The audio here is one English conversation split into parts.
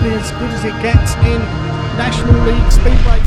probably as good as it gets in National League Speedway.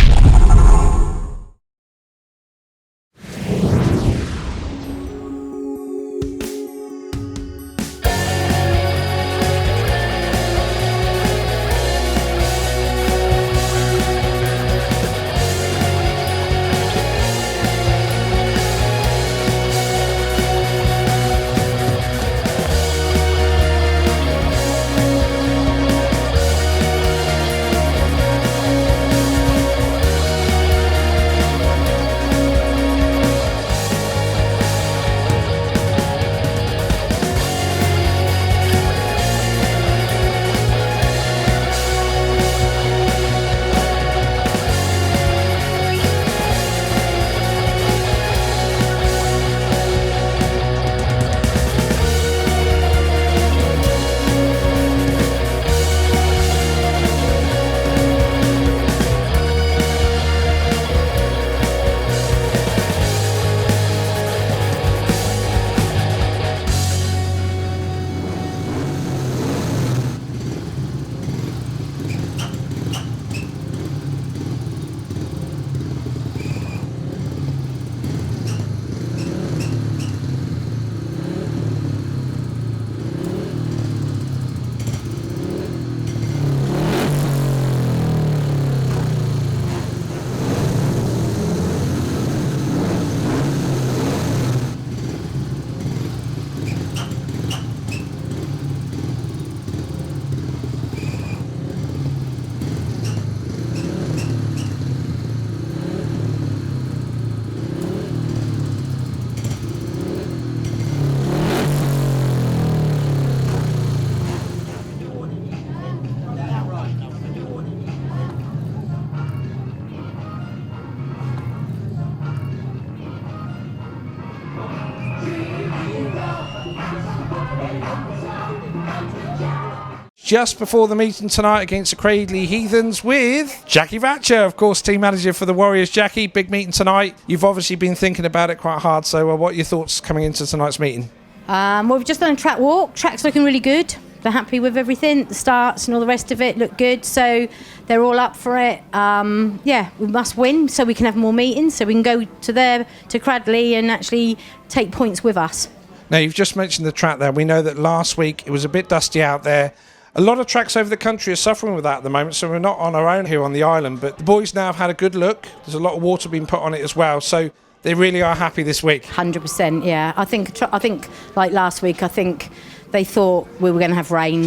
Just before the meeting tonight against the Cradley Heathens with Jackie Vatcher, of course, team manager for the Warriors. Jackie, big meeting tonight. You've obviously been thinking about it quite hard, so what are your thoughts coming into tonight's meeting? Well, we've just done a track walk. Track's looking really good. They're happy with everything. The starts and all the rest of it look good, so they're all up for it. Yeah, we must win so we can have more meetings, so we can go to Cradley and actually take points with us. Now, you've just mentioned the track there. We know that last week it was a bit dusty out there. A lot of tracks over the country are suffering with that at the moment, so we're not on our own here on the island. But the boys now have had a good look. There's a lot of water being put on it as well, so they really are happy this week. 100%, yeah. I think like last week, I think they thought we were going to have rain.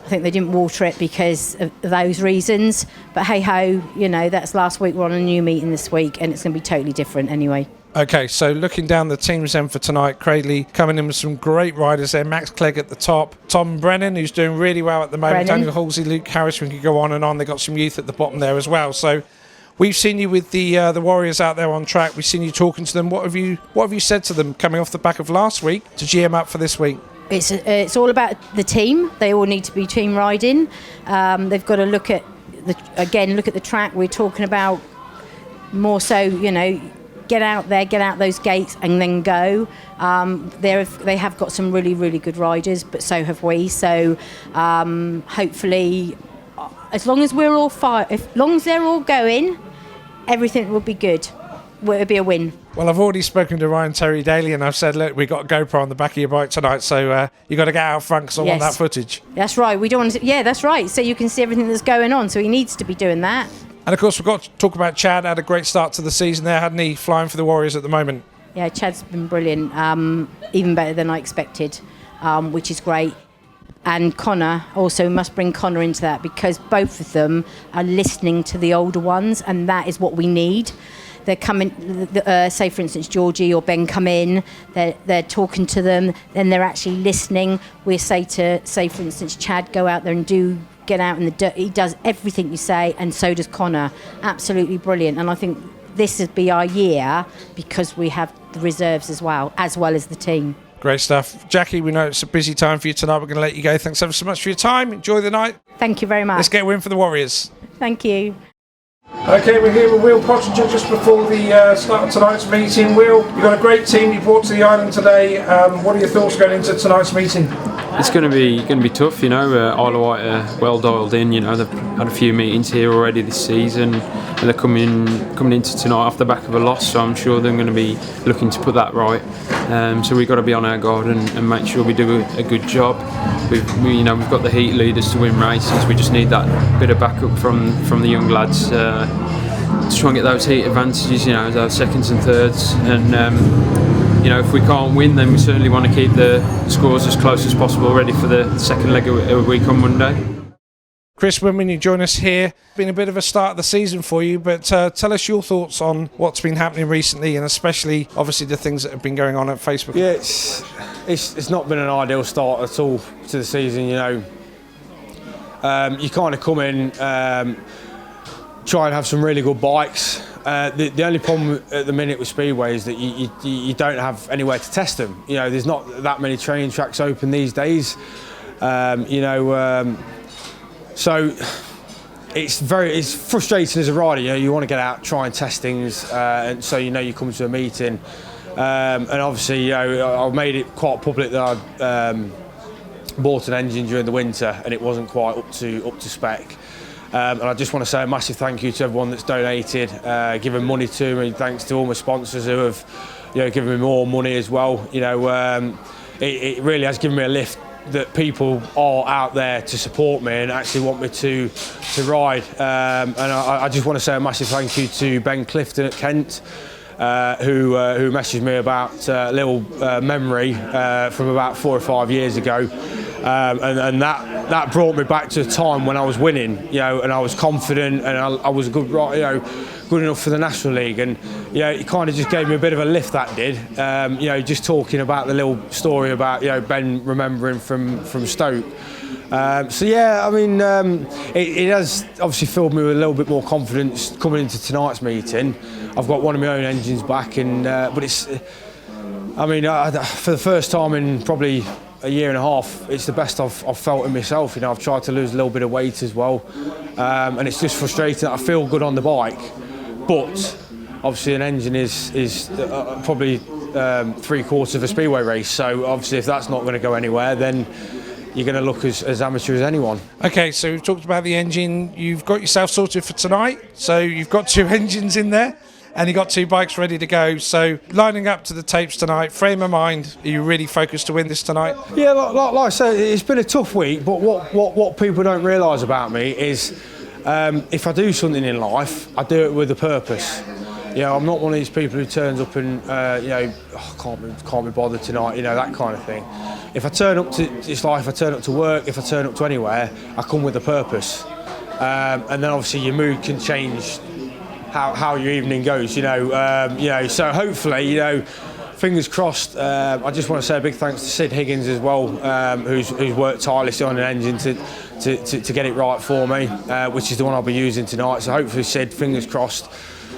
I think they didn't water it because of those reasons. But hey-ho, you know, that's last week. We're on a new meeting this week, and it's going to be totally different anyway. Okay, so looking down the teams then for tonight, Cradley coming in with some great riders there. Max Clegg at the top, Tom Brennan, who's doing really well at the moment, Daniel Halsey, Luke Harris, we could go on and on. They've got some youth at the bottom there as well. So we've seen you with the Warriors out there on track. We've seen you talking to them. What have you said to them coming off the back of last week to GM up for this week? It's all about the team. They all need to be team riding. They've got to look at the track. We're talking about more so, you know, get out there, get out those gates and then go. They have got some really, really good riders, but so have we. So hopefully, as long as we're all as long as they're all going, everything will be good. It'll be a win. Well, I've already spoken to Ryan Terry-Daley and I've said, look, we've got a GoPro on the back of your bike tonight, so you've got to get out front because I want that footage. That's right. We don't want to. Yeah, that's right. So you can see everything that's going on. So he needs to be doing that. And of course, we've got to talk about Chad. Had a great start to the season there, hadn't he? Flying for the Warriors at the moment. Yeah, Chad's been brilliant. Even better than I expected, which is great. And Connor, also must bring Connor into that because both of them are listening to the older ones, and that is what we need. They're coming, say for instance Georgie or Ben come in, they're talking to them, then they're actually listening. We say for instance Chad, go out there and get out in the dirt. He does everything you say, and so does Connor. Absolutely brilliant. And I think this would be our year because we have the reserves as well as the team. Great stuff. Jackie, we know it's a busy time for you tonight. We're going to let you go. Thanks ever so much for your time. Enjoy the night. Thang you very much. Let's get a win for the Warriors. Thank you. Okay, we're here with Will Pottinger just before the start of tonight's meeting. Will, you've got a great team you brought to the island today. What are your thoughts going into tonight's meeting? It's going to be tough, you know. Isle of Wight are well dialed in. You know, they've had a few meetings here already this season, and they're coming into tonight off the back of a loss. So I'm sure they're going to be looking to put that right. So we've got to be on our guard and make sure we do a good job. We've got the heat leaders to win races. We just need that bit of backup from the young lads to try and get those heat advantages. You know, those seconds and thirds and. If we can't win, then we certainly want to keep the scores as close as possible, ready for the second leg of a week on Monday. Chris Widman, you join us here. Been a bit of a start of the season for you, but tell us your thoughts on what's been happening recently, and especially, obviously, the things that have been going on at Facebook. Yeah, it's not been an ideal start at all to the season. You know, you kind of come in, try and have some really good bikes. The only problem at the minute with Speedway is that you don't have anywhere to test them. You know, there's not that many training tracks open these days. So it's frustrating as a rider. You know, you want to get out, try and test things, and so you come to a meeting, and obviously I made it quite public that I'd bought an engine during the winter and it wasn't quite up to spec. And I just want to say a massive thank you to everyone that's donated, given money to me. Thanks to all my sponsors who have, given me more money as well. It really has given me a lift that people are out there to support me and actually want me to ride. And I just want to say a massive thank you to Ben Clifton at Kent, who messaged me about a little memory from about 4 or 5 years ago. And that brought me back to a time when I was winning, and I was confident and I was a good enough for the National League, and it kind of just gave me a bit of a lift, that did. Just talking about the little story about Ben remembering from Stoke. It has obviously filled me with a little bit more confidence coming into tonight's meeting. I've got one of my own engines back, and but it's, for the first time in probably a year and a half, it's the best I've felt in myself. I've tried to lose a little bit of weight as well, and it's just frustrating that I feel good on the bike, but obviously an engine is probably 3/4 of a speedway race. So obviously, if that's not going to go anywhere, then you're going to look as amateur as anyone. Okay, so we've talked about the engine. You've got yourself sorted for tonight. So you've got 2 engines in there, and you've got 2 bikes ready to go. So lining up to the tapes tonight, frame of mind, are you really focused to win this tonight? Yeah, like I said, it's been a tough week, but what people don't realise about me is if I do something in life, I do it with a purpose. I'm not one of these people who turns up and can't be bothered tonight, that kind of thing. If I turn up to this life, I turn up to work, if I turn up to anywhere, I come with a purpose. And then obviously your mood can change how your evening goes, so hopefully, fingers crossed. I just want to say a big thanks to Sid Higgins as well, who's worked tirelessly on an engine to get it right for me, which is the one I'll be using tonight. So hopefully, Sid, fingers crossed,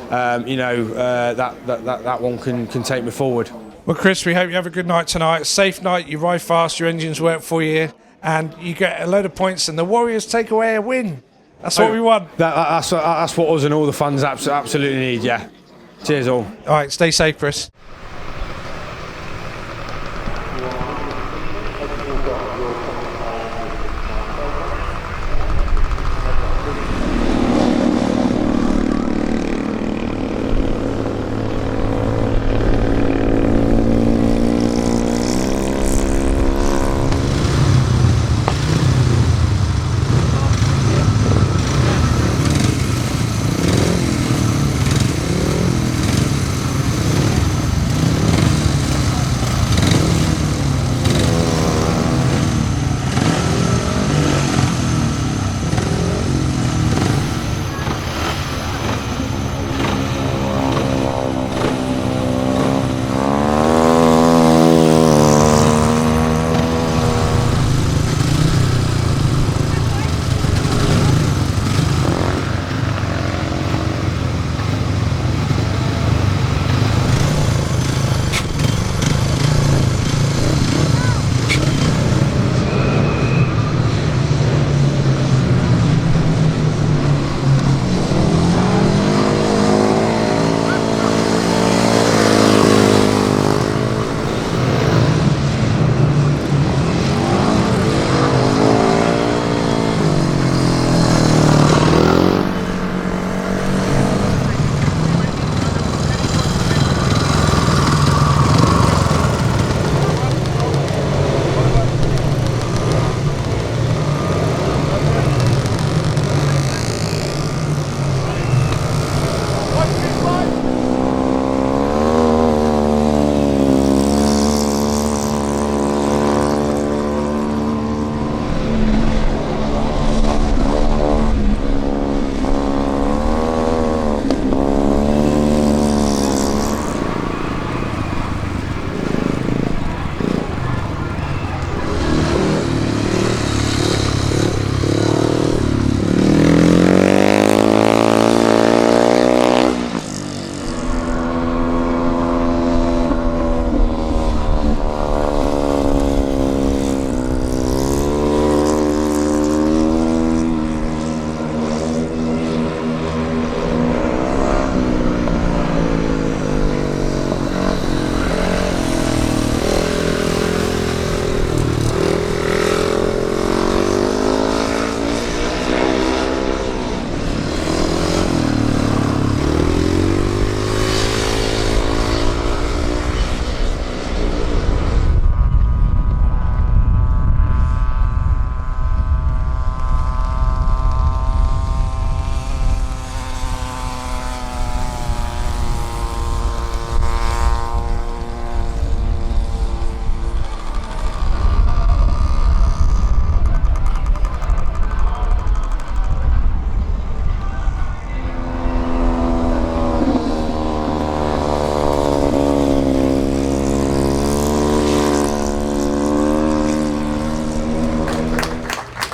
that one can take me forward. Well, Chris, we hope you have a good night tonight. A safe night. You ride fast. Your engines work for you, and you get a load of points. And the Warriors take away a win. That's what we want. That's what us and all the fans absolutely need. Yeah. Cheers all. All right. Stay safe, Chris.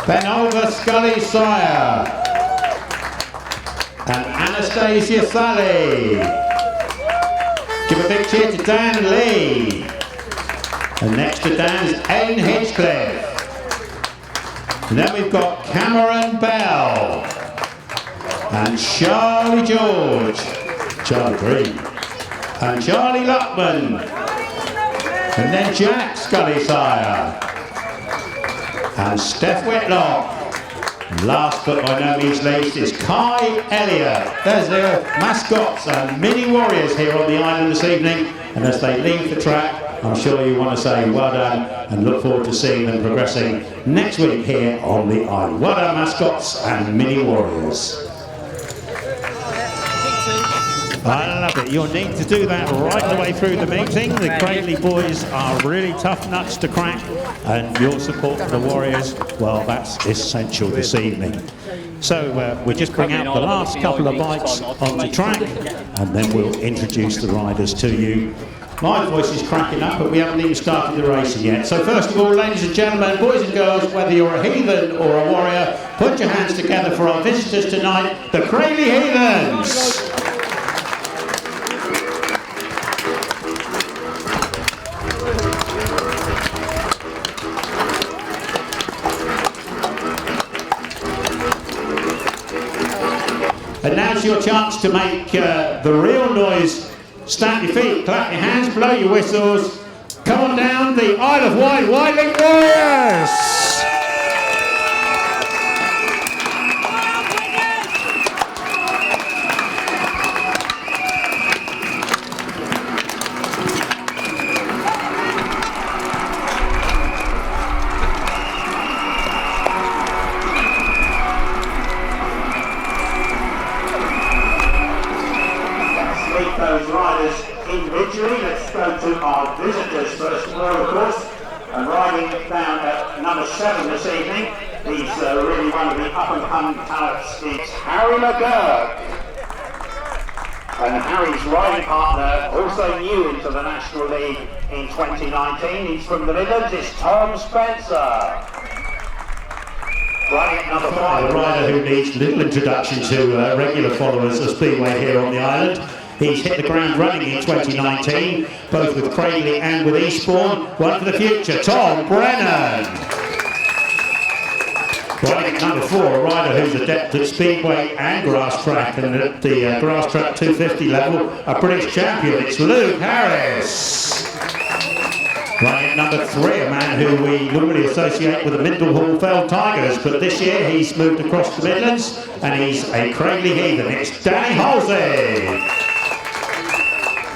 Benova Scully Sire, and Anastasia Sally. Give a big cheer to Dan Lee. And next to Dan is Aidan Hinchcliffe. And then we've got Cameron Bell and Charlie George, Charlie Green, and Charlie Luckman, and then Jack Scully Sire, and Steph Whitlock. And last but by no means least is Kai Elliott. There's their mascots and mini warriors here on the island this evening, and as they leave the track, I'm sure you want to say well done and look forward to seeing them progressing next week here on the island. Well done, mascots and mini warriors. I love it. You'll need to do that right the way through the meeting. The Cradley boys are really tough nuts to crack, and your support for the Warriors, well, that's essential this evening. So we'll just bring out the last couple of bikes onto track, and then we'll introduce the riders to you. My voice is cracking up, but we haven't even started the racing yet. So first of all, ladies and gentlemen, boys and girls, whether you're a heathen or a warrior, put your hands together for our visitors tonight, the Cradley Heathens. And now's your chance to make the real noise. Stamp your feet, clap your hands, blow your whistles. Come on down, the Isle of Wight Wightlink Warriors! 7 this evening. He's really one of the up-and-coming talents. It's Harry McGurk. And Harry's riding partner, also new into the National League in 2019. He's from the Midlands. It's Tom Spencer. Riding at number 5. A rider who needs little introduction to regular followers of Speedway here on the island. He's hit the ground running in 2019, both with Cradley and with Eastbourne. One for the future, Tom Brennan. Riding at number 4, a rider who's adept at Speedway and grass track, and at the grass track 250 level, a British champion, it's Luke Harris. Riding at number 3, a man who we normally associate with the Mindlehall Tigers, but this year he's moved across the Midlands, and he's a Cradley Heathen, it's Danny Halsey.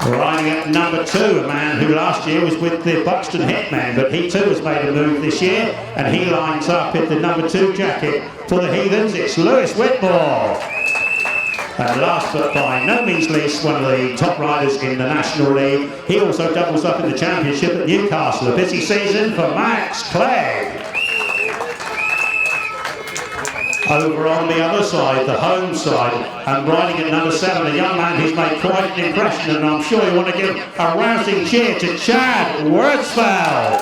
Riding at number 2, a man who last year was with the Buxton Hitmen, but he too has made a move this year, and he lines up in the number 2 jacket for the Heathens. It's Lewis Whitmore. And last but by no means least, one of the top riders in the National League. He also doubles up in the championship at Newcastle. A busy season for Max Clegg. Over on the other side, the home side, and riding at number 7, a young man who's made quite an impression, and I'm sure you want to give a rousing cheer to Chad Wirtzfeld.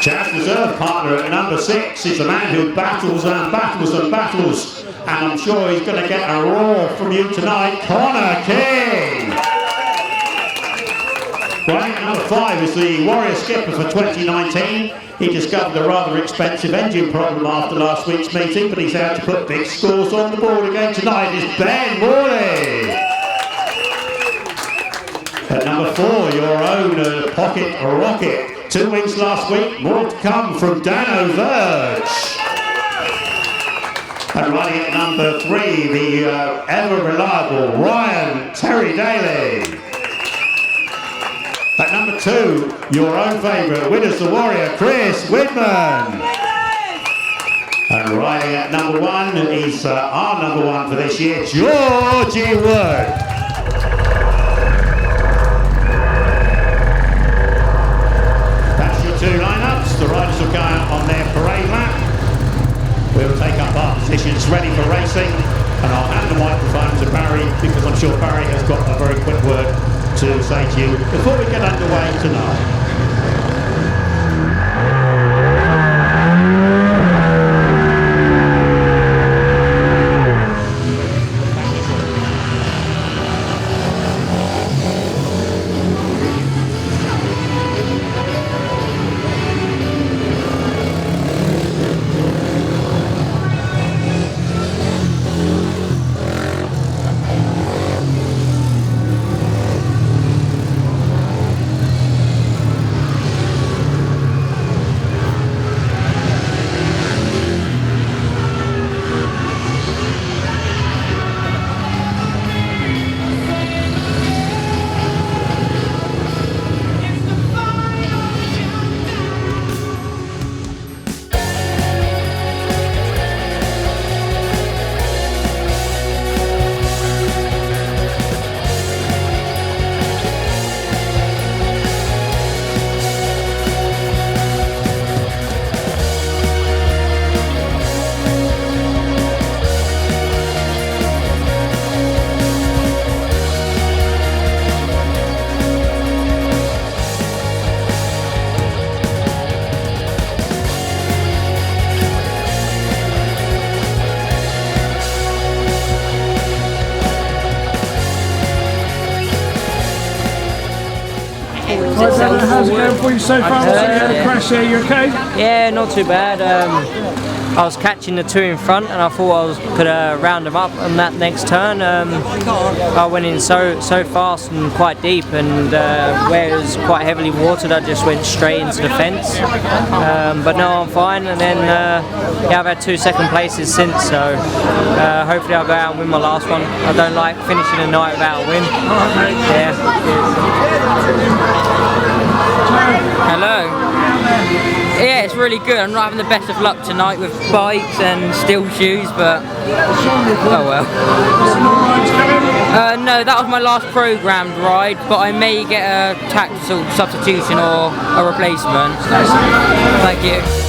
Chad's reserve partner at number 6 is a man who battles and battles and battles, and I'm sure he's going to get a roar from you tonight, Connor King. Riding at number 5 is the Warrior skipper for 2019. He discovered a rather expensive engine problem after last week's meeting, but he's out to put big scores on the board again tonight. Is Ben Morley. At number 4, your own Pocket Rocket. 2 wins last week, more to come from Danno Verge. And riding at number 3, the ever reliable Ryan Terry-Daley. At number 2, your own favourite, Winners the Warrior, Chris Widman. And riding at number 1 is our number 1 for this year, Georgie Wood. That's your 2 lineups. The riders will go out on their parade lap. We'll take up our positions ready for racing, and I'll hand the microphone to Barry, because I'm sure Barry has got a very quick word to say to you before we get underway tonight. How's it going for you so far? You had a crash here, you okay? Yeah, not too bad. I was catching the two in front, and I thought I could round them up on that next turn. I went in so fast and quite deep, and where it was quite heavily watered, I just went straight into the fence. But no, I'm fine. And then yeah, I've had 2 second places since, so hopefully I'll go out and win my last one. I don't like finishing the night without a win. Yeah. Hello. Yeah, it's really good. I'm not having the best of luck tonight with bikes and steel shoes, but oh well. No, that was my last programmed ride, but I may get a tactical substitution or a replacement. Thank you.